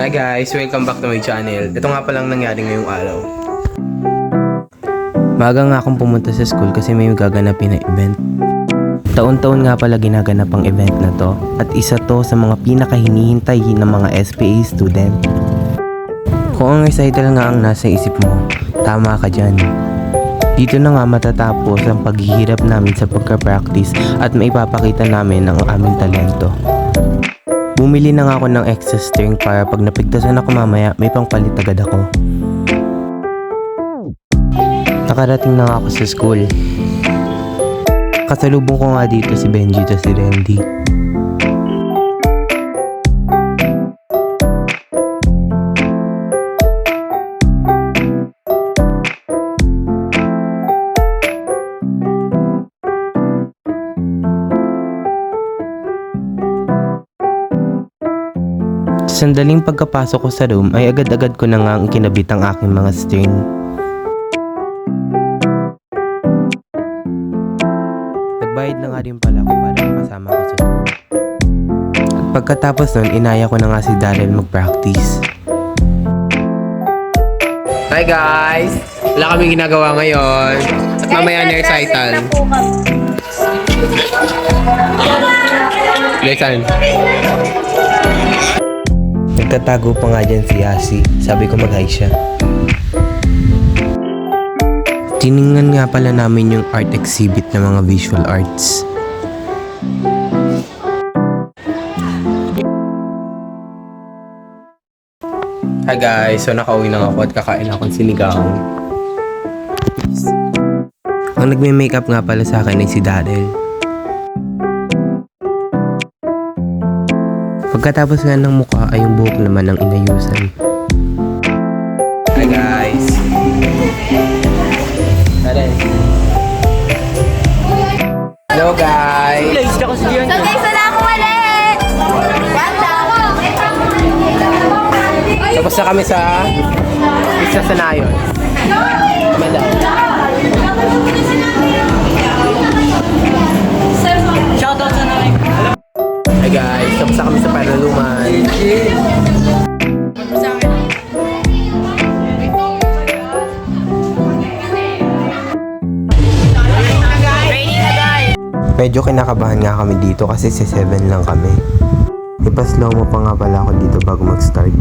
Hi guys, welcome back to my channel. Ito nga palang nangyari ngayong araw. Maaga nga akong pumunta sa school kasi may gaganapin na event. Taon-taon nga pala ginaganap ang event na to at isa to sa mga pinakahinihintay ng mga SPA student. Kung ang recital nga ang nasa isip mo, tama ka dyan. Dito na nga matatapos ang paghihirap namin sa pagka-practice at maipapakita namin ang aming talento. Bumili na nga ako ng extra string para pag napigtasan ako mamaya, may pangpalit agad ako. Nakarating na nga ako sa school. Kasalubong ko nga dito si Benji at si Randy. Sandaling pagkapasok ko sa room ay agad-agad ko na nga ang kinabit ang aking mga string. Nagbayad na nga rin pala ako para makasama ko sa tour. At pagkatapos nun, inaya ko na nga si Daryl mag-practice. Hi guys! Wala kaming ginagawa ngayon. At mamaya na recital. Lesson. Nagtatago pa nga dyan si Yasi. Sabi ko mag-hi siya. Tiningnan nga pala namin yung art exhibit ng mga visual arts. Hi guys! So nakauwi na ako at kakain akong sinigang. Ang nagme-makeup nga pala sa akin ay si Daryl. Pagkatapos nga ng mukha ay yung buhok naman ang inayusan. Hi guys! Hello guys! So guys, wala ako ulit! Tapos na kami sa isa sa nayon. Malaw. Shoutout sa nanay. Hi guys! Tapos na kami sa Paraluman. Medyo kinakabahan nga kami dito kasi sa 7 lang kami. Ipaslow mo pa nga pala ako dito bago mag-start.